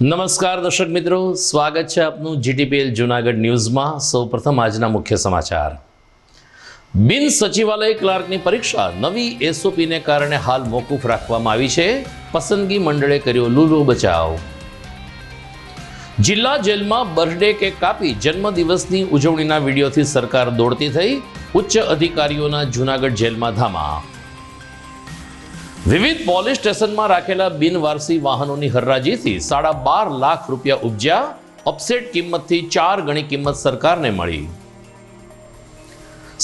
નમસ્કાર દર્શક મિત્રો, સ્વાગત છે આપનું જીટીપીએલ જૂનાગઢ ન્યૂઝમાં। સૌપ્રથમ આજના મુખ્ય સમાચાર। બિન સચિવાલય ક્લાર્કની પરીક્ષા નવી એસઓપીને કારણે હાલ મોકૂફ રાખવામાં આવી છે। પસંદગી મંડળે કર્યો લૂલો બચાવ। જિલ્લા જેલમાં બર્થડે કેક કાપી જન્મદિવસની ઉજવણીના વિડીયોથી સરકાર દોડતી થઈ। ઉચ્ચ અધિકારીઓના જૂનાગઢ જેલમાં ધામા। વિવિધ પોલીસ સ્ટેશનમાં રાખેલા બિનવારસી વાહનોની હરાજીથી 12.5 લાખ રૂપિયા ઉપજ્યા। ઓફસેટ કિંમતથી 4 ગણી કિંમત સરકારને મળી।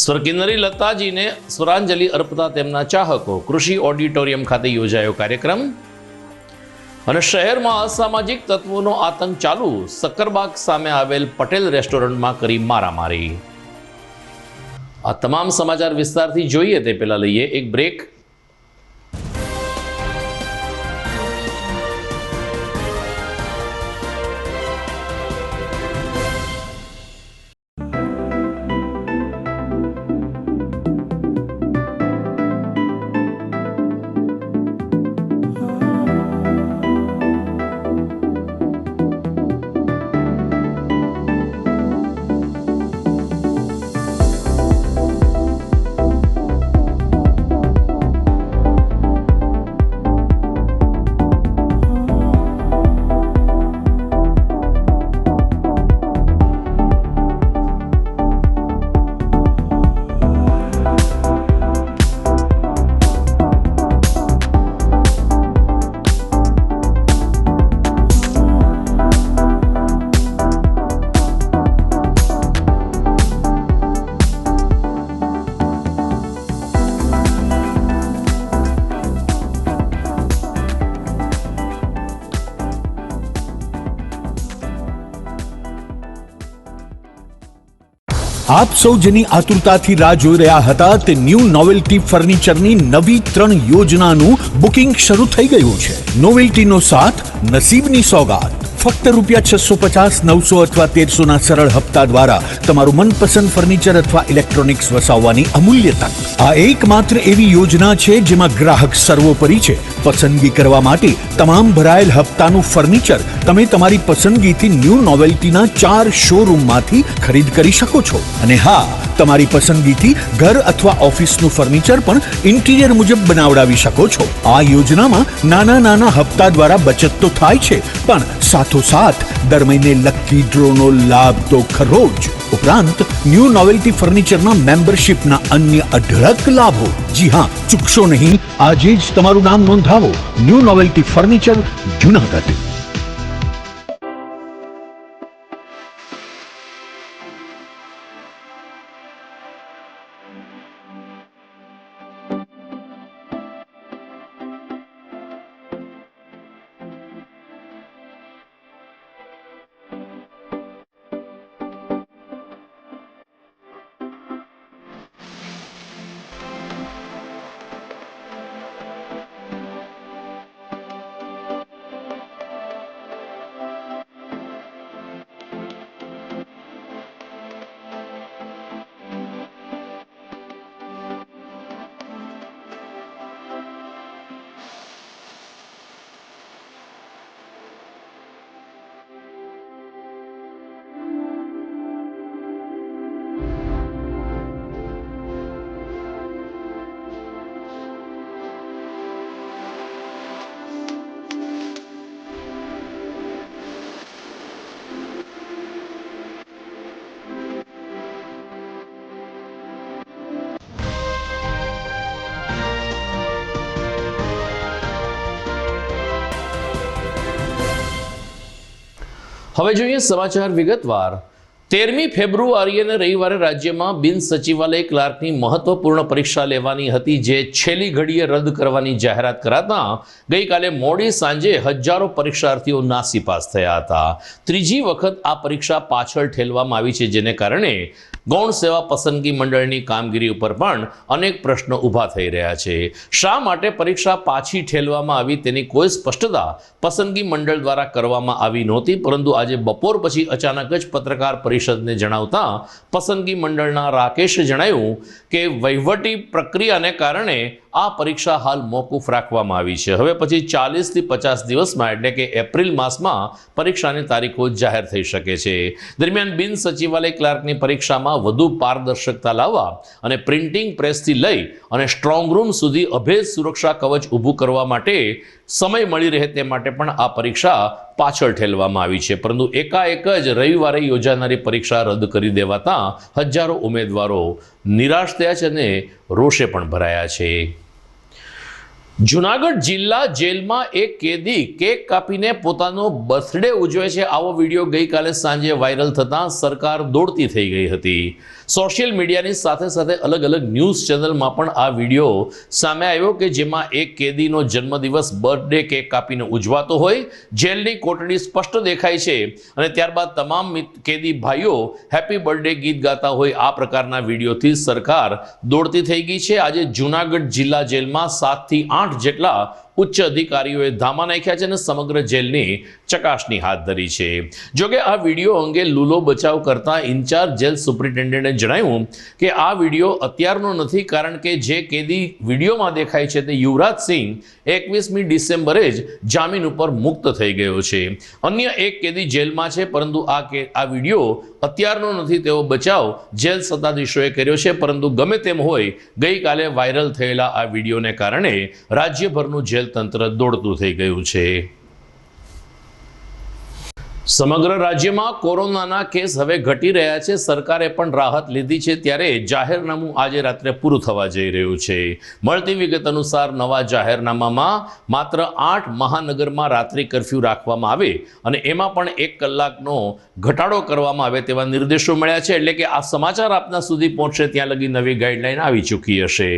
સ્વર્ગિનરી લતાજીને સ્વરાંજલિ અર્પતા તેમના ચાહકો કૃષિ ઓડિટોરિયમ ખાતે યોજાયો કાર્યક્રમ। અને શહેરમાં અસામાજિક તત્વોનો આતંક ચાલુ, સક્કરબાગ સામે આવેલ પટેલ રેસ્ટોરન્ટમાં કરી મારામારી। આ તમામ સમાચાર વિસ્તારથી જોઈએ તે પહેલા લઈએ એક બ્રેક। આપ સૌ જેની આતુરતાથી રાહ જોઈ રહ્યા હતા તે ન્યૂ નોવેલ્ટી ફર્નિચરની નવી 3 યોજનાનું બુકિંગ શરૂ થઈ ગયું છે। નોવેલ્ટીનો સાથ, નસીબની સોગાત। ફક્ત ₹650, 900 અથવા 1300 ના સરળ હપ્તા દ્વારા તમારું મનપસંદ ફર્નિચર અથવા ઇલેક્ટ્રોનિક્સ વસાવવાની અમૂલ્ય તક। આ એકમાત્ર એવી યોજના છે જેમાં ગ્રાહક સર્વોપરી છે। પસંદગી કરવા માટે તમામ ભરાયેલ હપ્તાનું ફર્નિચર તમે તમારી પસંદગીથી ન્યૂ નોવેલ્ટીના 4 શોરૂમમાંથી ખરીદ કરી શકો છો। અને હા, તમારી પસંદગીથી ઘર અથવા ઓફિસનું ફર્નિચર પણ ઇન્ટિરિયર મુજબ બનાવડાવી શકો છો। આ યોજનામાં નાના હપ્તા દ્વારા બચત તો થાય છે, પણ સાથોસાથ દર મહિને લકી ડ્રોનો લાભ તો ખરો જ। ઉપરાંત ન્યૂ નોવેલ્ટી ફર્નિચરના મેમ્બરશિપના અન્ય અઢળક લાભો। જી હા, ચૂકશો નહીં, આજે જ તમારું નામ નોંધાવો। New novelty furniture, Junagadh. હવે જોઈએ સમાચાર વિગતવાર। 13મી ફેબ્રુઆરી અને રવિવારે રાજ્યમાં બિન સચિવાલય ક્લાર્કની મહત્વપૂર્ણ પરીક્ષા લેવાની હતી, જે છેલ્લી ઘડીએ રદ કરવાની જાહેરાત કરાતા ગઈકાલે મોડી સાંજે હજારો પરીક્ષાર્થીઓ નાસીપાસ થયા હતા। ત્રીજી વખત આ પરીક્ષા પાછળ ઠેલવામાં આવી છે, જેને કારણે ગૌણ સેવા પસંદગી મંડળની કામગીરી ઉપર પણ અનેક પ્રશ્નો ઊભા થઈ રહ્યા છે। શા માટે પરીક્ષા પાછી ઠેલવામાં આવી તેની કોઈ સ્પષ્ટતા પસંદગી મંડળ દ્વારા કરવામાં આવી નહોતી, પરંતુ આજે બપોર પછી અચાનક જ પત્રકાર પરિષદને જણાવતા પસંદગી મંડળના રાકેશે જણાવ્યું કે વહીવટી પ્રક્રિયાને કારણે આ પરીક્ષા હાલ મોકૂફ રાખવામાં આવી છે. હવે પછી 40 થી 50 દિવસમાં એટલે કે એપ્રિલ માસમાં પરીક્ષાની તારીખો જાહેર થઈ શકે છે. દરમિયાન બિન સચિવાલય ક્લાર્કની પરીક્ષામાં વધુ પારદર્શકતા લાવવા અને પ્રિન્ટિંગ પ્રેસથી લઈ અને સ્ટ્રોંગ રૂમ સુધી અભેદ સુરક્ષા કવચ ઊભું કરવા માટે સમય મળી રહે તે માટે પણ આ પરીક્ષા પાછળ ઠેલવામાં આવી છે. પરંતુ એકાએક જ રવિવારે યોજાનારી પરીક્ષા રદ કરી દેવાતા હજારો ઉમેદવારો નિરાશ થયા છે અને રોષે પણ ભરાયા છે. જૂનાગઢ જિલ્લા જેલમાં એક કેદી કેક કાપીને પોતાનો બર્થડે ઉજવે છે. આવો વિડીયો ગઈકાલે સાંજે વાયરલ થતાં સરકાર દોડતી થઈ ગઈ હતી. સોશિયલ મીડિયાની સાથે સાથે અલગ અલગ ન્યૂઝ ચેનલમાં પણ આ વિડીયો સામે આવ્યો કે જેમાં એક કેદીનો જન્મદિવસ બર્થડે કેક કાપીને ઉજવાતો હોય, જેલની કોટડી સ્પષ્ટ દેખાય છે અને ત્યારબાદ તમામ કેદી ભાઈઓ હેપી બર્થડે ગીત ગાતા હોય. આ પ્રકારના વિડીયોથી સરકાર દોડતી થઈ ગઈ છે. આજે જૂનાગઢ જિલ્લા જેલમાં 7 થી 8 જેટલા ઉચ્ચ અધિકારીઓએ ધામા નાખ્યા છે અને સમગ્ર જેલની ચકાસણી હાથ ધરી છે. જોકે આ વિડીયો અંગે લૂલો બચાવ કરતા ઇન્ચાર્જ જેલ સુપ્રિન્ટેન્ડન્ટે જણાવ્યું કે આ વિડીયો અત્યારનો નથી, કારણ કે જે કેદી વિડીયોમાં દેખાય છે તે યુવરાજ સિંહ 21મી ડિસેમ્બરે જ જામીન ઉપર મુક્ત થઈ ગયો છે. અન્ય એક કેદી જેલમાં છે, પરંતુ આ વિડીયો અત્યારનો નથી તેવો બચાવ જેલ સત્તાધીશોએ કર્યો છે. પરંતુ ગમે તેમ હોય, ગઈકાલે વાયરલ થયેલા આ વિડીયોને કારણે રાજ્યભરનું જેલ તંત્ર દોડતું થઈ ગયું છે. સમગ્ર રાજ્યમાં કોરોનાના કેસ હવે ઘટી રહ્યા છે. સરકારે પણ રાહત લીધી છે, ત્યારે જાહેરનામું આજે રાત્રે પૂરું થવા જઈ રહ્યું છે. મળતી વિગત અનુસાર નવા જાહેરનામામાં માત્ર 8 મહાનગરમાં રાત્રિ કર્ફ્યુ રાખવામાં આવે અને એમાં પણ 1 કલાકનો ઘટાડો કરવામાં આવે તેવા નિર્દેશો મળ્યા છે. એટલે કે આ સમાચાર આપના સુધી પહોંચશે ત્યાં લગી નવી ગાઈડલાઈન આવી ચૂકી હશે.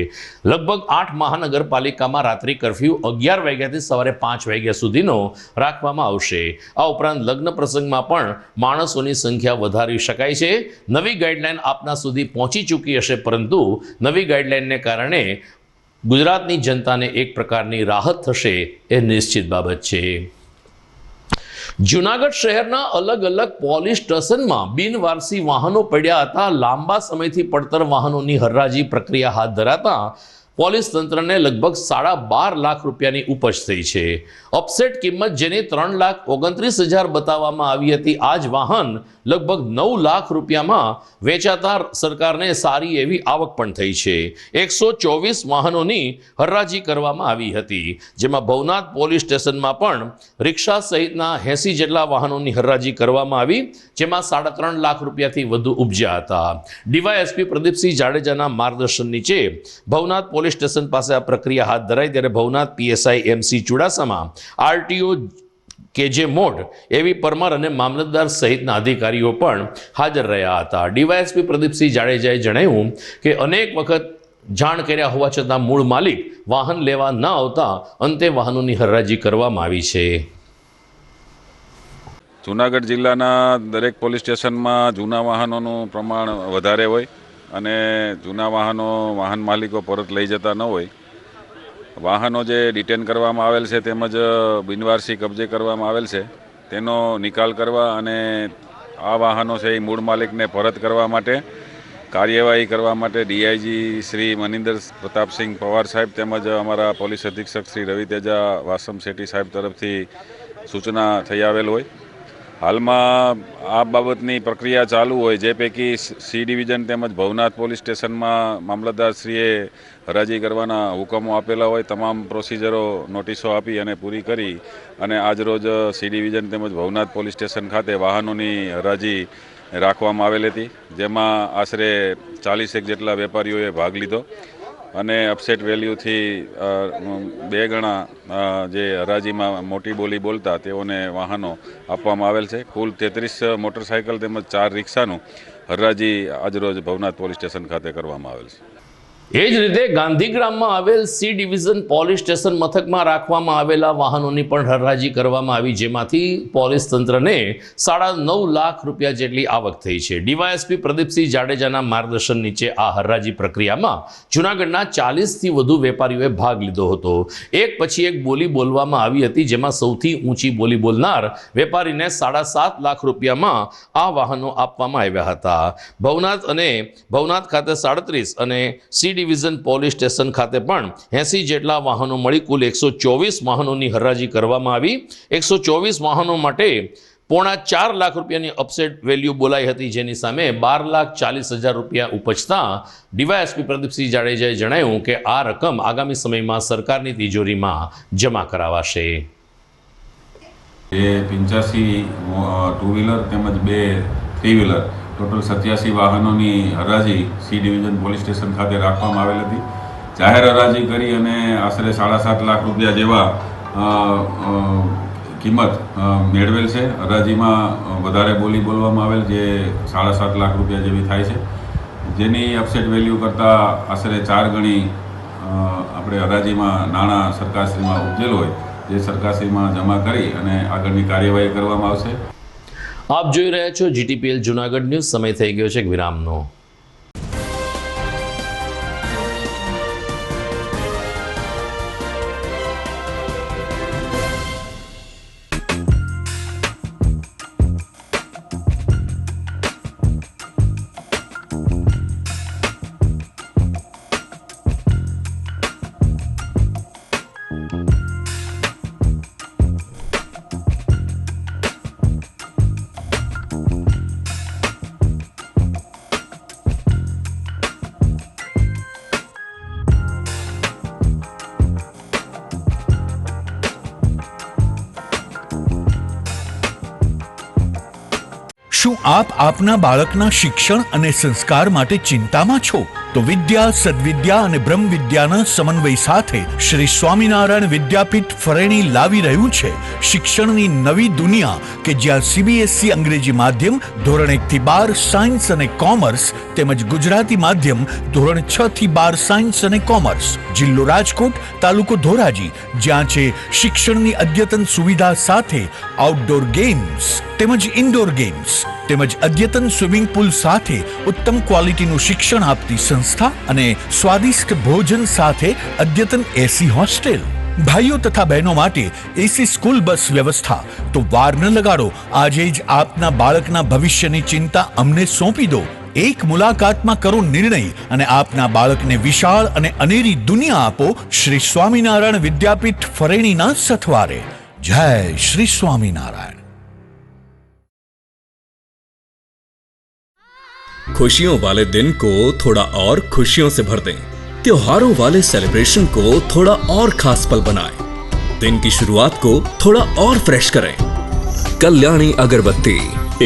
લગભગ 8 મહાનગરપાલિકામાં રાત્રિ કર્ફ્યુ 11 વાગ્યાથી સવારે 5 વાગ્યા સુધીનો રાખવામાં આવશે. આ ઉપરાંત લગ્ન પ્રસંગમાં પણ માણસોની સંખ્યા વધારી શકાય છે. નવી ગાઈડલાઈન આપના સુધી પહોંચી ચૂકી હશે, પરંતુ નવી ગાઈડલાઈનને કારણે ગુજરાતની જનતાને એક પ્રકારની રાહત થશે એ નિશ્ચિત બાબત છે. જૂનાગઢ શહેરના અલગ અલગ પોલીસ સ્ટેશનમાં બિનવારસી વાહનો પડ્યા હતા. લાંબા સમયથી પડતર વાહનોની હરાજી પ્રક્રિયા હાથ ધરાતા પોલીસ તંત્રને લગભગ 12.5 લાખ રૂપિયાની ઉપજ થઈ છે. ઓફસેટ કિંમત જેની 3,29,000 બતાવવામાં આવી હતી, આ જ વાહન લગભગ 9 લાખ રૂપિયામાં વેચાતા સરકારને સારી એવી આવક પણ થઈ છે. 124 વાહનોની હરાજી કરવામાં આવી હતી, જેમાં ભવનાથ પોલીસ સ્ટેશનમાં પણ રિક્ષા સહિતના 80 જેટલા વાહનોની હરાજી કરવામાં આવી, જેમાં 3.5 લાખ રૂપિયાથી વધુ ઉપજ્યા હતા. ડીવાયએસપી પ્રદીપસિંહ જાડેજાના માર્ગદર્શન નીચે ભવનાથ પોલીસ સ્ટેશન પાસે આ પ્રક્રિયા હાથ ધરાઈ, ત્યારે Bhavnath PSI MC Chudasama, RTO KJ મોઢ, એવી પરમાર અને મામલતદાર સહિતના અધિકારીઓ પણ હાજર રહ્યા હતા. ડીવાયએસપી પ્રદીપસિંહ જાડેજાએ જણાવ્યું કે અનેક વખત જાણ કર્યા હોવા છતાં મૂળ માલિક વાહન લેવા ન આવતા અંતે વાહનોની હરાજી કરવામાં આવી છે. જૂનાગઢ જિલ્લાના દરેક પોલીસ સ્ટેશનમાં જૂના વાહનોનું પ્રમાણ વધારે હોય અને જૂના વાહન માલિકો પરત લઈ જતા ન હોય. વાહનો જે ડિટેન કરવામાં આવેલ છે તેમજ બિનવારસી કબજે કરવામાં આવેલ છે તેનો નિકાલ કરવા અને આ વાહનો છે એ મૂળ માલિકને પરત કરવા માટે કાર્યવાહી કરવા માટે ડીઆઈજી શ્રી મનિન્દર પ્રતાપસિંહ પવાર સાહેબ તેમજ અમારા પોલીસ અધિક્ષક શ્રી રવિ તેજા વાસમ શેટ્ટી સાહેબ તરફથી સૂચના થઈ આવેલ હોય. હાલમાં આ બાબતની પ્રક્રિયા ચાલુ હોય, જે પૈકી સી ડિવિઝન તેમજ ભવનાથ પોલીસ સ્ટેશનમાં મામલતદારશ્રીએ હરાજી કરવાના હુકમો આપેલા હોય. તમામ પ્રોસિજરો નોટિસો આપી અને પૂરી કરી અને આજરોજ સી ડિવિઝન તેમજ ભવનાથ પોલીસ સ્ટેશન ખાતે વાહનોની હરાજી રાખવામાં આવેલી હતી, જેમાં આશરે 40 જેટલા વેપારીઓએ ભાગ લીધો અને અપસેટ વેલ્યુથી 2 ગણા જે હરાજીમાં મોટી બોલી બોલતા તેઓને વાહનો આપવામાં આવેલ છે. કુલ 33 મોટરસાયકલ તેમજ 4 રિક્ષાનું હરાજી આજરોજ ભવનાથ પોલીસ સ્ટેશન ખાતે કરવામાં આવેલ છે. એ જ રીતે ગાંધીગ્રામમાં આવેલ સી ડિવિઝન પોલીસ સ્ટેશન મથકમાં રાખવામાં આવેલા વાહનોની પણ હરાજી કરવામાં આવી, જેમાંથી પોલીસ તંત્રને 9.5 લાખ રૂપિયા જેટલી આવક થઈ છે. ડીવાયએસપી પ્રદીપસિંહ જાડેજાના માર્ગદર્શન નીચે આ હરાજી પ્રક્રિયામાં જૂનાગઢના 40થી વધુ વેપારીઓએ ભાગ લીધો હતો. એક પછી એક બોલી બોલવામાં આવી હતી, જેમાં સૌથી ઊંચી બોલી બોલનાર વેપારીને 7.5 લાખ રૂપિયામાં આ વાહનો આપવામાં આવ્યા હતા. ભવનાથ ખાતે 37 અને સી ડિવિઝન પોલીસ સ્ટેશન ખાતે પણ 80 જેટલા વાહનો મળી કુલ 124 વાહનોની હરાજી કરવામાં આવી. 124 વાહનો માટે ₹4.5 લાખ રૂપિયાની અપસેટ વેલ્યુ બોલાઈ હતી, જેની સામે ₹12,40,000 ઉપજતા ડીવાયએસપી પ્રદીપસિંહ જાડેજાએ જણાવ્યું કે આ રકમ આગામી સમયમાં સરકારની તિજોરીમાં જમા કરાવાશે. એ 85 ટુ વ્હીલર તેમજ 2 થ્રી વ્હીલર ટોટલ 87 વાહનોની હરાજી સી ડિવિઝન પોલીસ સ્ટેશન ખાતે રાખવામાં આવેલ હતી. જાહેર હરાજી કરી અને આશરે ₹7.5 લાખ જેવા કિંમત મેળવેલ છે. હરાજીમાં વધારે બોલી બોલવામાં આવેલ જે ₹7.5 લાખ જેવી થાય છે, જેની અપસેટ વેલ્યુ કરતાં આશરે 4 ગણી આપણે હરાજીમાં નાણાં સરકારશ્રીમાં ઉપજેલ હોય જે સરકારશ્રીમાં જમા કરી અને આગળની કાર્યવાહી કરવામાં આવશે. આપ જોઈ રહ્યા છો GTPL જુનાગઢ ન્યૂઝ. સમય થઈ ગયો છે એક વિરામનો. શું આપ આપના બાળકના શિક્ષણ અને સંસ્કાર માટે ચિંતામાં છો? તો વિદ્યા, સદવિદ્યા અને બ્રહ્મ વિદ્યાના સમન્વય સાથે શ્રી સ્વામિનારાયણ વિદ્યાપીઠ ફરેણી લાવી રહ્યું છે શિક્ષણની નવી દુનિયા કે જ્યાં CBSE અંગ્રેજી માધ્યમ ધોરણ 1 થી 12 સાયન્સ અને કોમર્સ તેમજ ગુજરાતી માધ્યમ ધોરણ 6 થી 12 સાયન્સ અને કોમર્સ. જિલ્લો રાજકોટ, તાલુકો ધોરાજી, જ્યાં છે શિક્ષણની અદ્યતન સુવિધા સાથે આઉટડોર ગેમ્સ તેમજ ઇન્ડોર ગેમ્સ તેમજ અદ્યતન સ્વિમિંગ પુલ સાથે ઉત્તમ ક્વોલિટીનું શિક્ષણ આપતી સંસ્થા અને સ્વાદિષ્ટ ભોજન સાથે અદ્યતન AC હોસ્ટેલ. ભાઈઓ તથા બહેનો માટે AC સ્કૂલ બસ વ્યવસ્થા. તો વાર ન લગાડો, આજે જ આપના બાળકના ભવિષ્યની ચિંતા અમને સોંપી દો. એક મુલાકાતમાં કરો નિર્ણય અને આપના બાળકને વિશાળ અને અનેરી દુનિયા આપો શ્રી સ્વામિનારાયણ વિદ્યાપીઠ ફરેણીના સથવારે. જય શ્રી સ્વામિનારાયણ. खुशियों वाले दिन को थोड़ा और खुशियों से भर दें. त्योहारों वाले सेलिब्रेशन को थोड़ा और खास पल बनाएं. दिन की शुरुआत को थोड़ा और फ्रेश करें. कल्याणी अगरबत्ती,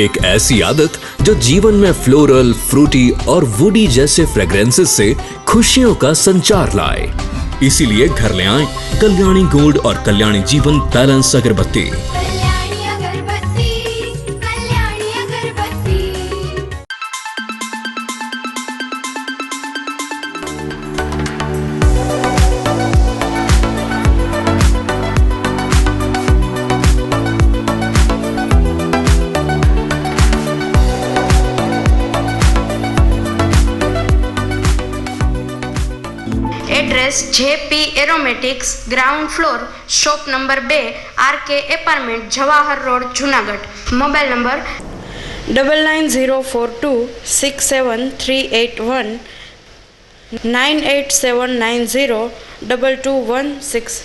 एक ऐसी आदत जो जीवन में फ्लोरल, फ्रूटी और वुडी जैसे फ्रेग्रेंसेस से खुशियों का संचार लाए. इसीलिए घर ले आए कल्याणी गोल्ड और कल्याणी जीवन बैलेंस अगरबत्ती. Address JP aromatics, ground floor, shop number 2, RK apartment, Jawahar road, Junagadh. Mobile number 9904267381 9879022116.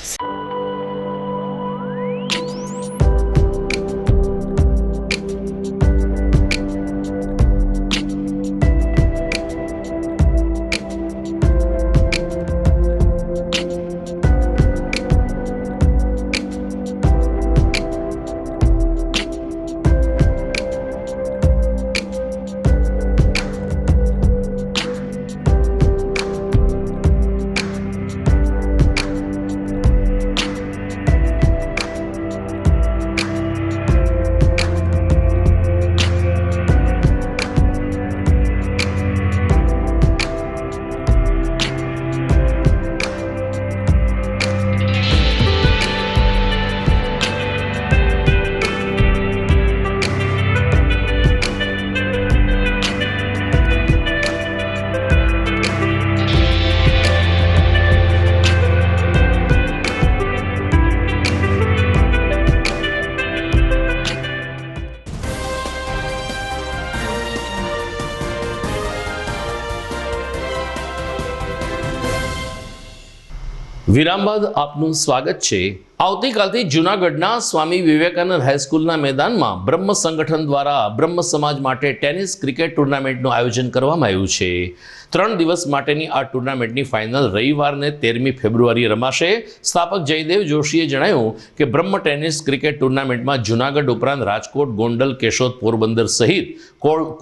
વિરામ બાદ આપનું સ્વાગત છે। આવતીકાલથી જૂનાગઢના સ્વામી વિવેકાનંદ હાઈસ્કૂલના મેદાનમાં બ્રહ્મ સંગઠન દ્વારા બ્રહ્મ સમાજ માટે ટેનિસ ક્રિકેટ ટુર્નામેન્ટનું આયોજન કરવામાં આવ્યું છે। 3 દિવસ માટેની આ ટુર્નામેન્ટની ફાઇનલ રવિવારને 13મી ફેબ્રુઆરીએ રમાશે। સ્થાપક જયદેવ જોશીએ જણાવ્યું કે બ્રહ્મ ટેનિસ ક્રિકેટ ટુર્નામેન્ટમાં જૂનાગઢ ઉપરાંત રાજકોટ, ગોંડલ, કેશોદ, પોરબંદર સહિત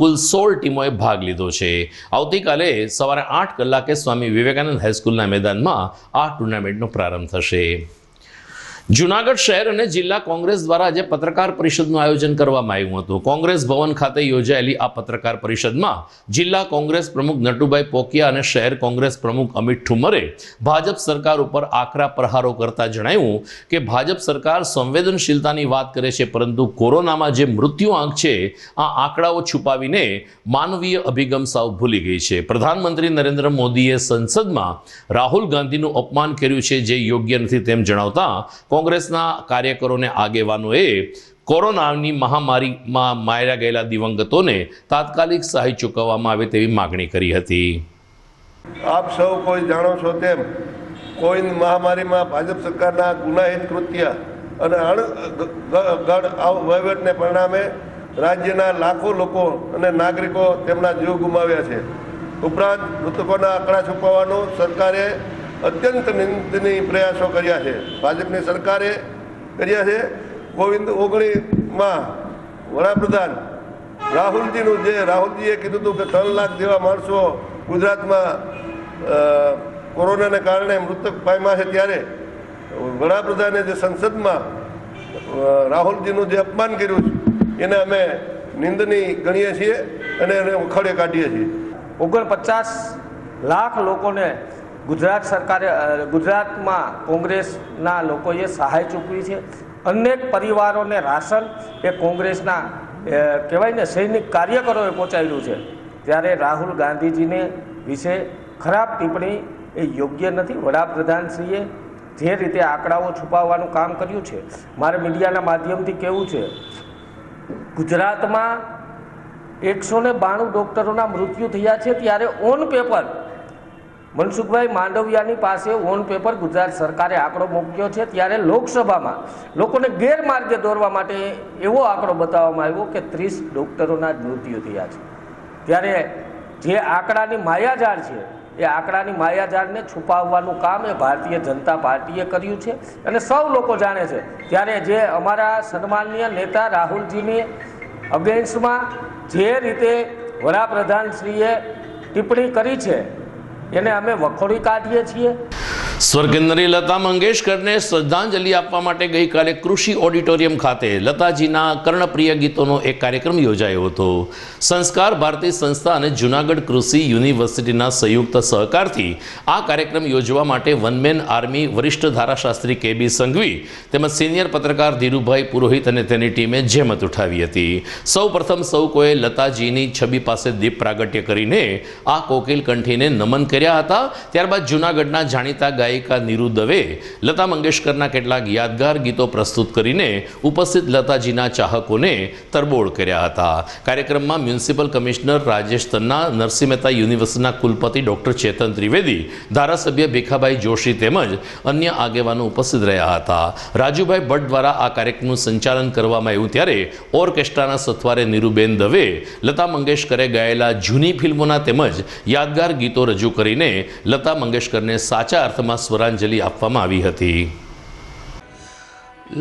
કુલ 16 ટીમોએ ભાગ લીધો છે। આવતીકાલે સવારે 8 કલાકે સ્વામી વિવેકાનંદ હાઈસ્કૂલના મેદાનમાં આ ટુર્નામેન્ટનો પ્રારંભ થશે। જૂનાગઢ શહેર અને જિલ્લા કોંગ્રેસ દ્વારા આજે પત્રકાર પરિષદનું આયોજન કરવામાં આવ્યું હતું। કોંગ્રેસ ભવન ખાતે યોજાયેલી આ પત્રકાર પરિષદમાં જિલ્લા કોંગ્રેસ પ્રમુખ નટુભાઈ પોકિયા અને શહેર કોંગ્રેસ પ્રમુખ અમિત ઠુમરે ભાજપ સરકાર ઉપર આકરા પ્રહારો કરતા જણાવ્યું કે ભાજપ સરકાર સંવેદનશીલતાની વાત કરે છે, પરંતુ કોરોનામાં જે મૃત્યુ આંક છે આ આંકડાઓ છુપાવીને માનવીય અભિગમ સાવ ભૂલી ગઈ છે। પ્રધાનમંત્રી નરેન્દ્ર મોદીએ સંસદમાં રાહુલ ગાંધીનું અપમાન કર્યું છે, જે યોગ્ય નથી તેમ જણાવતા કોંગ્રેસના કાર્યકરોને આગેવાનોએ કોરોનાની મહામારીમાં માર્યા ગયેલા દિવંગતોને તાત્કાલિક સહાય ચૂકવવામાં આવે તેવી માગણી કરી હતી। આપ સૌ કોઈ જાણો છો તેમ કોઈ મહામારીમાં ભાજપ સરકારના ગુનાહિત કૃત્ય અને વહીવટને પરિણામે રાજ્યના લાખો લોકો અને નાગરિકો તેમના જીવ ગુમાવ્યા છે। ઉપરાંત મૃતકોના આંકડા છુપાવવાનો સરકારે અત્યંત નિંદનીય પ્રયાસો કર્યા છે। ભાજપની સરકારે કર્યા છે। COVID-19માં વડાપ્રધાન રાહુલજીએ કીધું હતું કે 3 લાખ જેવા માણસો ગુજરાતમાં કોરોનાને કારણે મૃતક પામ્યા છે, ત્યારે વડાપ્રધાને જે સંસદમાં રાહુલજીનું જે અપમાન કર્યું છે એને અમે નિંદનીય ગણીએ છીએ અને એને ઉખાડે કાઢીએ છીએ। 49 લાખ લોકોને ગુજરાત સરકારે ગુજરાતમાં કોંગ્રેસના લોકોએ સહાય ચૂકવી છે। અનેક પરિવારોને રાશન એ કોંગ્રેસના કહેવાય ને સૈનિક કાર્યકરોએ પહોંચાડ્યું છે। ત્યારે રાહુલ ગાંધીજીને વિશે ખરાબ ટિપ્પણી એ યોગ્ય નથી। વડાપ્રધાનશ્રીએ જે રીતે આંકડાઓ છુપાવવાનું કામ કર્યું છે, મારે મીડિયાના માધ્યમથી કહેવું છે, ગુજરાતમાં 192 ડૉક્ટરોના મૃત્યુ થયા છે, ત્યારે ઓન પેપર મનસુખભાઈ માંડવિયાની પાસે ઓન પેપર ગુજરાત સરકારે આંકડો મૂક્યો છે। ત્યારે લોકસભામાં લોકોને ગેરમાર્ગે દોરવા માટે એવો આંકડો બતાવવામાં આવ્યો કે 30 ડૉક્ટરોના જ મૃત્યુ થયા છે। ત્યારે જે આંકડાની માયાજાળ છે એ આંકડાની માયાજાળને છુપાવવાનું કામ એ ભારતીય જનતા પાર્ટીએ કર્યું છે અને સૌ લોકો જાણે છે। ત્યારે જે અમારા સન્માનીય નેતા રાહુલજીની અગેન્સ્ટમાં જે રીતે વડાપ્રધાનશ્રીએ ટિપ્પણી કરી છે એને અમે વખોડી કાઢીએ છીએ। સ્વર્ગેન્દ્રી લતા મંગેશકરને શ્રદ્ધાંજલિ આપવા માટે ગઈકાલે કૃષિ ઓડિટોરિયમ ખાતે લતાજીના કર્ણપ્રિય ગીતોનો એક કાર્યક્રમ યોજાયો હતો। સંસ્કાર ભારતી સંસ્થા અને જૂનાગઢ કૃષિ યુનિવર્સિટીના સંયુક્ત સહકારથી આ કાર્યક્રમ યોજવા માટે વનમેન આર્મી વરિષ્ઠ ધારાશાસ્ત્રી KB સંઘવી તેમજ સિનિયર પત્રકાર ધીરુભાઈ પુરોહિત અને તેની ટીમે જહેમત ઉઠાવી હતી। સૌ પ્રથમ સૌ કોઈએ લતાજીની છબી પાસે દીપ પ્રાગટ્ય કરીને આ કોકિલ કંઠીને નમન કર્યા હતા। ત્યારબાદ જૂનાગઢના જાણીતા ગાયિકા નીરુ દવે લતા મંગેશકરના કેટલાક યાદગાર ગીતો પ્રસ્તુત કરીને ઉપસ્થિત લતાજીના ચાહકોને તરબોળ કર્યા હતા। કાર્યક્રમમાં મ્યુનિસિપલ કમિશનર રાજેશ તન્ના, નરસિંહ મહેતા યુનિવર્સિટીના કુલપતિ ડોક્ટર ચેતન ત્રિવેદી, ધારાસભ્ય ભીખાભાઈ જોશી તેમજ અન્ય આગેવાનો ઉપસ્થિત રહ્યા હતા। રાજુભાઈ ભટ્ટ દ્વારા આ કાર્યક્રમનું સંચાલન કરવામાં આવ્યું, ત્યારે ઓર્કેસ્ટ્રાના સથવારે નીરુબેન દવે લતા મંગેશકરે ગાયેલા જૂની ફિલ્મોના તેમજ યાદગાર ગીતો રજૂ કરીને લતા મંગેશકરને સાચા અર્થમાં સ્વરાંજલિ આપવામાં આવી હતી।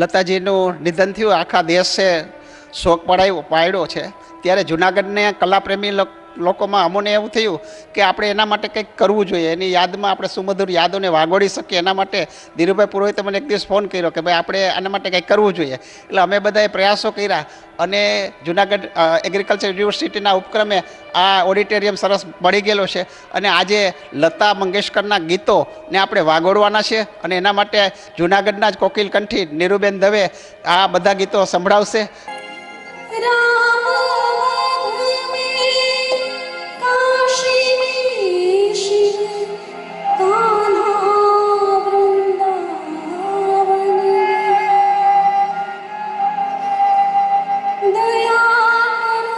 લતાજીનું નિધન થયું, આખા દેશે શોક પાડ્યો છે। ત્યારે જૂનાગઢને કલાપ્રેમી લોકોમાં અમોને એવું થયું કે આપણે એના માટે કંઈક કરવું જોઈએ, એની યાદમાં આપણે સુમધુર યાદોને વાગોળી શકીએ। એના માટે ધીરુભાઈ પુરોહિતે મને એક દિવસ ફોન કર્યો કે ભાઈ આપણે આના માટે કંઈક કરવું જોઈએ। એટલે અમે બધાએ પ્રયાસો કર્યા અને જૂનાગઢ એગ્રીકલ્ચર યુનિવર્સિટીના ઉપક્રમે આ ઓડિટોરિયમ સરસ મળી ગયેલો છે અને આજે લતા મંગેશકરના ગીતોને આપણે વાગોળવાના છે અને એના માટે જૂનાગઢના જ કોકિલ કંઠી નીરુબેન દવે આ બધા ગીતો સંભળાવશે। દયા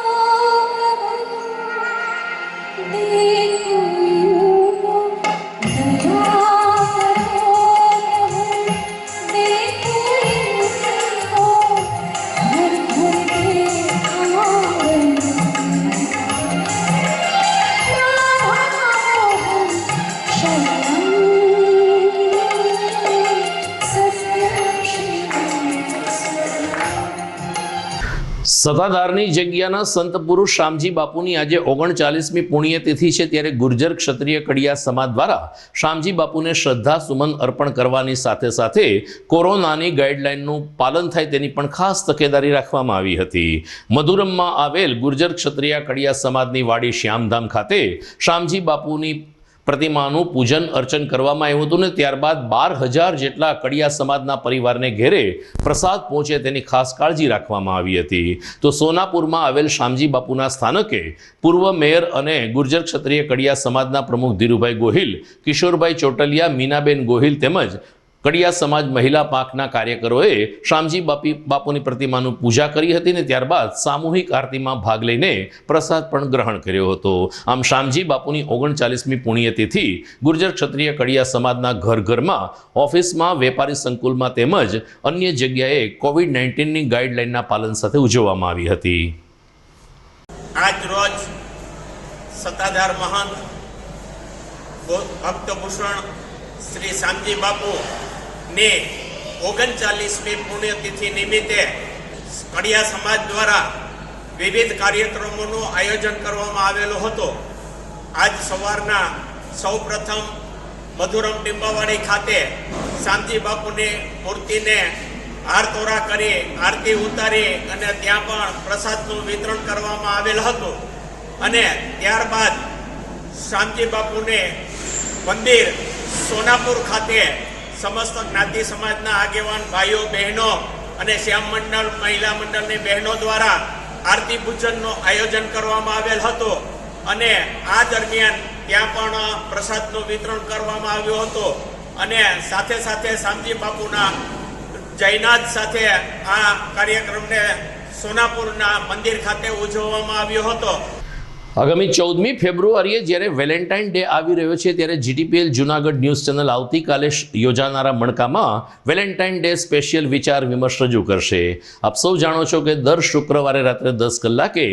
કરો સત્તાધારની જગ્યાના સંત પુરુષ શામજી બાપુની આજે 39મી પુણ્યતિથિ છે, ત્યારે ગુર્જર ક્ષત્રિય કડિયા સમાજ દ્વારા શામજી બાપુને શ્રદ્ધા સુમન અર્પણ કરવાની સાથે સાથે કોરોનાની ગાઈડલાઈનનું પાલન થાય તેની પણ ખાસ તકેદારી રાખવામાં આવી હતી. મધુરમમાં આવેલ ગુર્જર ક્ષત્રિય કડિયા સમાજની વાડી શ્યામધામ ખાતે શામજી બાપુની પ્રતિમાનું પૂજન અર્ચન કરવામાં આવ્યું હતું ને ત્યારબાદ 12,000 જેટલા કડિયા સમાજના પરિવારને ઘેરે પ્રસાદ પહોંચે તેની ખાસ કાળજી રાખવામાં આવી હતી. તો સોનાપુરમાં આવેલ શામજી બાપુના સ્થાનકે પૂર્વ મેયર અને ગુર્જર ક્ષત્રિય કડિયા સમાજના પ્રમુખ ધીરુભાઈ ગોહિલ, કિશોરભાઈ ચોટલિયા, મીનાબેન ગોહિલ તેમજ કડિયા સમાજ મહિલા પાંખના કાર્યકરોએ શામજી બાપુની પ્રતિમાનું પૂજા કરી હતી ને ત્યારબાદ સામૂહિક આરતીમાં ભાગ લઈને પ્રસાદ પણ ગ્રહણ કર્યો હતો. આમ શામજી બાપુની 39મી પુણ્યતિથિ ગુર્જર ક્ષત્રિય કડિયા સમાજના ઘરમાં, ઓફિસમાં, વેપારી સંકુલમાં તેમજ અન્ય જગ્યાએ કોવિડ-19ની ગાઈડલાઈનના પાલન સાથે ઉજવવામાં આવી હતી. આજ રોજ સત્તાધાર મહંત ભક્તભૂષણ શ્રી શામજી બાપુ ને 39મી પુણ્યતિથિ નિમિત્તે કડિયા સમાજ દ્વારા વિવિધ કાર્યક્રમોનું આયોજન કરવામાં આવેલું હતું. આજ સવારના સૌપ્રથમ મધુરમ ટીંબાવાડી ખાતે શામજી બાપુની મૂર્તિને હારતોરા કરી આરતી ઉતારી અને ત્યાં પણ પ્રસાદનું વિતરણ કરવામાં આવેલ હતું. અને ત્યારબાદ શામજી બાપુને મંદિર સોનાપુર ખાતે સમસ્ત જ્ઞાતિ સમાજના આગેવાન ભાઈઓ બહેનો અને શ્યામ મંડળ મહિલા મંડળની બહેનો દ્વારા આરતી પૂજનનું આયોજન કરવામાં આવેલ હતું. અને આ દરમિયાન ત્યાં પણ પ્રસાદનું વિતરણ કરવામાં આવ્યું હતું. અને સાથે સાથે શામજી બાપુના જયનાથ સાથે આ કાર્યક્રમને સોનાપુરના મંદિર ખાતે ઉજવવામાં આવ્યો હતો. આગામી 14મી ફેબ્રુઆરીએ જ્યારે વેલેન્ટાઇન ડે આવી રહ્યો છે ત્યારે જીટીપીએલ જૂનાગઢ ન્યૂઝ ચેનલ આવતીકાલે યોજાનારા મણકામાં વેલેન્ટાઇન ડે સ્પેશિયલ વિચાર વિમર્શ રજૂ કરશે. આપ સૌ જાણો છો કે દર શુક્રવારે રાત્રે 10 કલાકે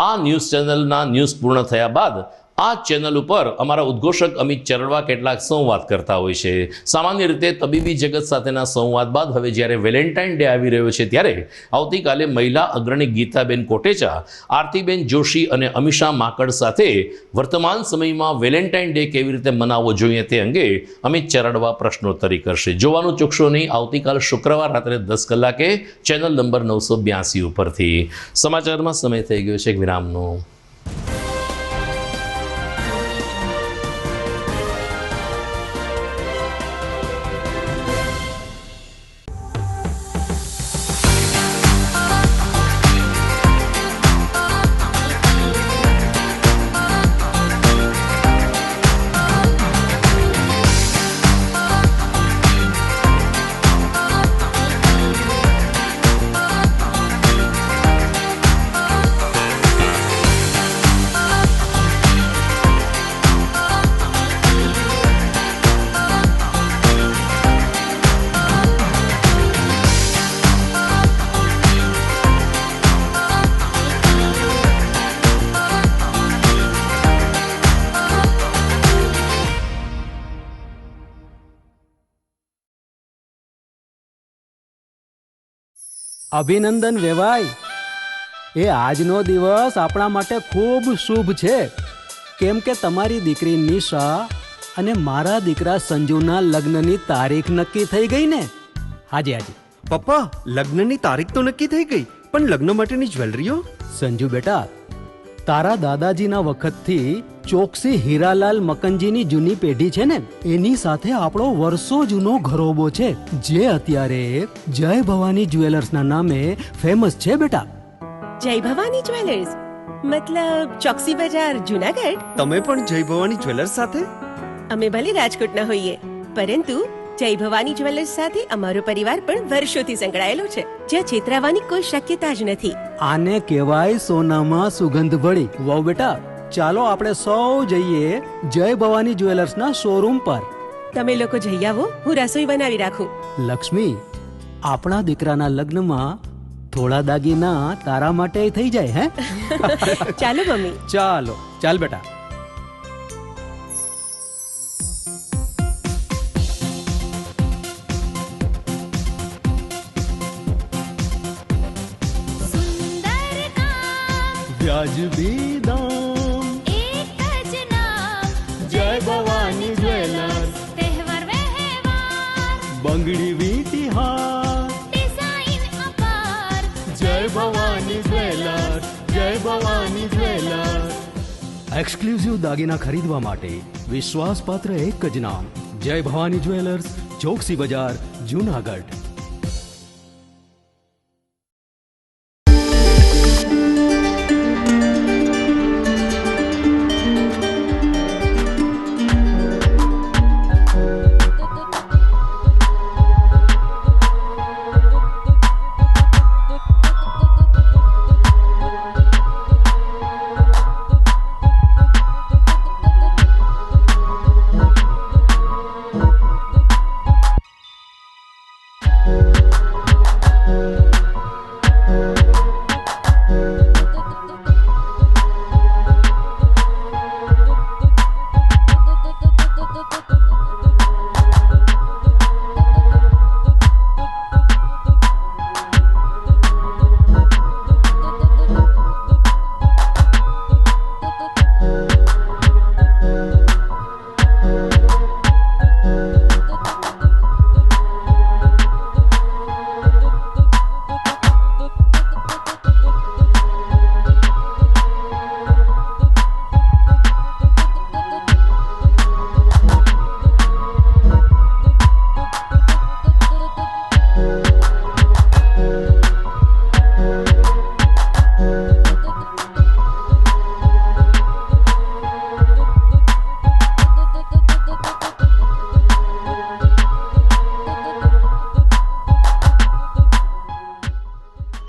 આ ન્યૂઝ ચેનલના ન્યૂઝ પૂર્ણ થયા બાદ આ ચેનલ ઉપર અમારા ઉદ્ઘોષક અમિત ચરડવા કેટલાક સંવાદ કરતા હોય છે. સામાન્ય રીતે તબીબી જગત સાથેના સંવાદ બાદ હવે જ્યારે વેલેન્ટાઇન ડે આવી રહ્યો છે ત્યારે આવતીકાલે મહિલા અગ્રણી ગીતાબેન કોટેચા, આરતીબેન જોશી અને અમીષા માકડ સાથે વર્તમાન સમયમાં વેલેન્ટાઇન ડે કેવી રીતે મનાવવો જોઈએ તે અંગે અમિત ચરડવા પ્રશ્નોત્તરી કરશે. જોવાનું ચૂકશો નહીં આવતીકાલ શુક્રવાર રાત્રે 10 કલાકે ચેનલ નંબર 982 ઉપરથી. સમાચારમાં સમય થઈ ગયો છે એક વિરામનો. અભિનંદન વેવાય. એ આજનો દિવસ આપણા માટે ખૂબ શુભ છે, કેમ કે તમારી દીકરી નિશા અને મારા દીકરા સંજુના લગ્નની તારીખ નક્કી થઈ ગઈ ને. હાજી હાજી પપ્પા, લગ્નની તારીખ તો નક્કી થઈ ગઈ, પણ લગ્ન માટેની જ્વેલરીઓ? સંજુ બેટા, તારા દાદાજીના વખતથી ચોકસી હીરાલાલ મકનજીની જૂની પેઢી છે ને, એની સાથે આપણો વર્ષો જૂનો ઘરોબો છે, જે અત્યારે જય ભવાની જ્વેલર્સના નામે ફેમસ છે બેટા. જય ભવાની જ્વેલર્સ મતલબ ચોકસી બજાર જુનાગઢ? તમે પણ જય ભવાની જ્વેલર્સ સાથે? અમે ભલે રાજકોટના હોઈએ, પરંતુ જય ભવાની જ્વેલર્સ સાથે અમારો પરિવાર પણ વર્ષોથી સંકળાયેલો છે, જ્યાં છેતરાવાની કોઈ શક્યતા જ નથી. આને કહેવાય સોનામાં સુગંધ ભળી. વાવ બેટા, ચાલો આપણે સૌ જઈએ જય ભવાની જ્વેલર્સના શોરૂમ પર. તમે લોકો જઈ આવો, હું રસોઈ બનાવી રાખું. લક્ષ્મી, આપણા દીકરાના લગ્નમાં થોડા દાગીના તારા માટે થઈ જાય. હે ચાલો મમ્મી. ચાલો ચાલ બેટા. સુંદર વાજબી દામ, એક જ નામ, જય ભવાની જ્વેલર્સ, તહેવાર વ્યવહાર, બંગડી વીટી હાર, ડિઝાઇન અપાર, જય ભવાની જ્વેલર્સ, જય ભવાની જ્વેલર્સ. એક્સક્લુઝિવ દાગીના ખરીદવા માટે વિશ્વાસપાત્ર એક જ નામ, જય Bhavani jewellers, Choksi Bazar, Junagadh.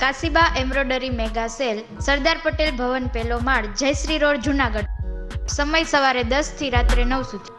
Kashiba embroidery mega sale, Sardar Patel Bhavan, પહેલો માળ, જયશ્રી રોડ, જૂનાગઢ. સમય સવારે 10 થી રાત્રે 9 સુધી.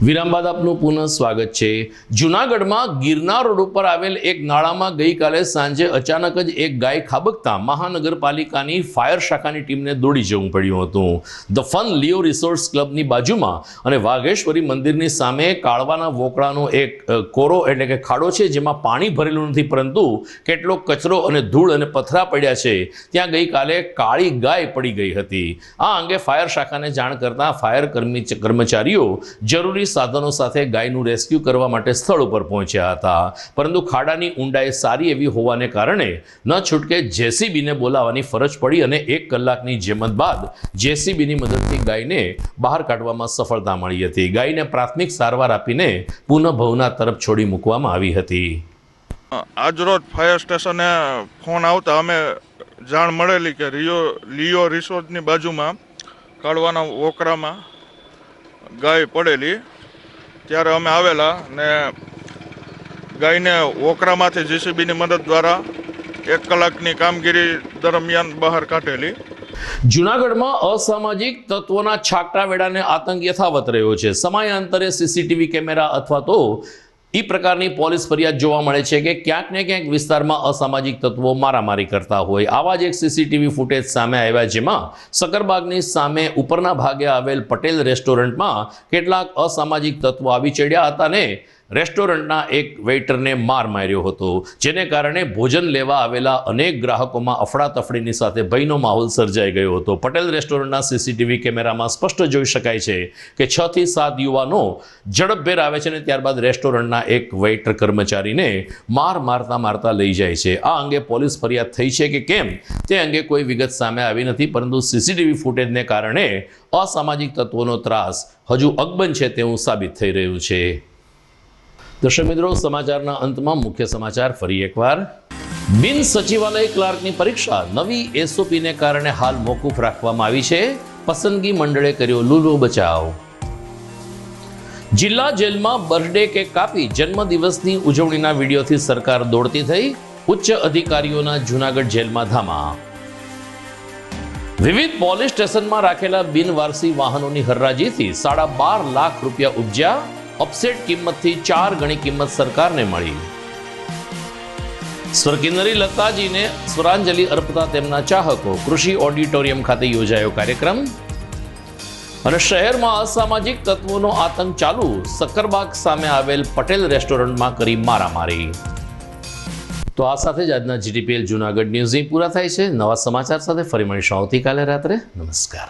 વિરામ બાદ આપનું પુનઃ સ્વાગત છે. જૂનાગઢમાં ગિરનાર રોડ ઉપર આવેલ એક નાળામાં ગઈકાલે સાંજે અચાનક જ એક ગાય ખાબકતા મહાનગરપાલિકાની ફાયર શાખાની ટીમને દોડી જવું પડ્યું હતું. ધ ફન લિયો રિસોર્ટ્સ ક્લબની બાજુમાં અને વાઘેશ્વરી મંદિરની સામે કાળવાના વોકળાનો એક કોરો એટલે કે ખાડો છે, જેમાં પાણી ભરેલું નથી પરંતુ કેટલો કચરો અને ધૂળ અને પથરા પડ્યા છે. ત્યાં ગઈકાલે કાળી ગાય પડી ગઈ હતી. આ અંગે ફાયર શાખાને જાણ કરતા ફાયર કર્મચારીઓ જરૂરી સાધનો સાથે ગાયનું રેસ્ક્યુ કરવા માટે સ્થળ ઉપર પહોંચ્યા હતા, પરંતુ ખાડાની ઊંડાઈ સારી એવી હોવાને કારણે ન છૂટકે જેસીબીને બોલાવવાની ફરજ પડી અને 1 કલાકની જહેમત બાદ જેસીબીની મદદથી ગાયને બહાર કાઢવામાં સફળતા મળી હતી. ગાયને પ્રાથમિક સારવાર આપીને પુનઃ ભવના તરફ છોડી મૂકવામાં આવી હતી. આજરોજ ફાયર સ્ટેશને ફોન આવતા અમે જાણ મળેલી કે લિયો રિસોર્ટની બાજુમાં કાળવાના વોકરામાં ગાય પડેલી. ત્યારે અમે આવેલા ને ગાયને વોકરામાંથી જેસીબીની મદદ દ્વારા 1 કલાકની કામગીરી દરમિયાન બહાર કાઢેલી. જૂનાગઢમાં અસામાજિક તત્વોના છાકટા વેડાને આતંક યથાવત રહ્યો છે. સમયાંતરે સીસીટીવી કેમેરા અથવા તો એ પ્રકારની પોલીસ ફરિયાદ જોવા મળે છે કે ક્યાંક ને ક્યાંક વિસ્તારમાં અસામાજિક તત્વો મારામારી કરતા હોય. આવા જ એક સીસીટીવી ફૂટેજ સામે આવ્યા, જેમાં સકરબાગની સામે ઉપરના ભાગે આવેલ પટેલ રેસ્ટોરન્ટમાં કેટલાક અસામાજિક તત્વો આવી ચડ્યા હતા ને રેસ્ટોરન્ટના એક વેઇટરને માર માર્યો હતો, જેને કારણે ભોજન લેવા આવેલા અનેક ગ્રાહકોમાં અફડાતફડીની સાથે ભયનો માહોલ સર્જાઈ ગયો હતો. પટેલ રેસ્ટોરન્ટના સીસીટીવી કેમેરામાં સ્પષ્ટ જોઈ શકાય છે કે 6 થી 7 યુવાનો ઝડપભેર આવે છે અને ત્યારબાદ રેસ્ટોરન્ટના એક વેઇટર કર્મચારીને મારતા લઈ જાય છે. આ અંગે પોલીસ ફરિયાદ થઈ છે કે કેમ તે અંગે કોઈ વિગત સામે આવી નથી, પરંતુ સીસીટીવી ફૂટેજને કારણે અસામાજિક તત્વોનો ત્રાસ હજુ અકબંધ છે તેવું સાબિત થઈ રહ્યું છે. દર્શક મિત્રો, સમાચારના અંતમાં મુખ્ય સમાચાર ફરી એકવાર. બિન સચિવાલય ક્લાર્કની પરીક્ષા નવી એસઓપીને કારણે હાલ મોકૂફ રાખવામાં આવી છે. પસંદગી મંડળે કર્યો લૂલો બચાવ. જિલ્લા જેલમાં બર્થડે કેક કાપી જન્મદિવસની ઉજવણીના વિડીયોથી સરકાર દોડતી થઈ. ઉચ્ચ અધિકારીઓના જૂનાગઢ જેલમાં ધામા. વિવિધ પોલીસ સ્ટેશનમાં રાખેલા બિનવારસી વાહનોની હરાજીથી 12.5 લાખ રૂપિયા ઉપજ્યા. ઓફસેટ કિંમતથી 4 ગણી કિંમત સરકારને મળી. સ્વર્ગિનરી લતાજીને સ્વરાંજલિ અર્પતા તેમના ચાહકો. કૃષિ ઓડિટોરિયમ ખાતે યોજાયો કાર્યક્રમ. અને શહેરમાં અસામાજિક તત્વોનો આતંક ચાલુ. સકરબાગ સામે આવેલ પટેલ રેસ્ટોરન્ટમાં કરી મારામારી. તો આ સાથે જ આજના GTPL જૂનાગઢ ન્યૂઝ પૂરા થાય છે. નવા સમાચાર સાથે ફરી મળીશું આવતીકાલે રાત્રે. નમસ્કાર.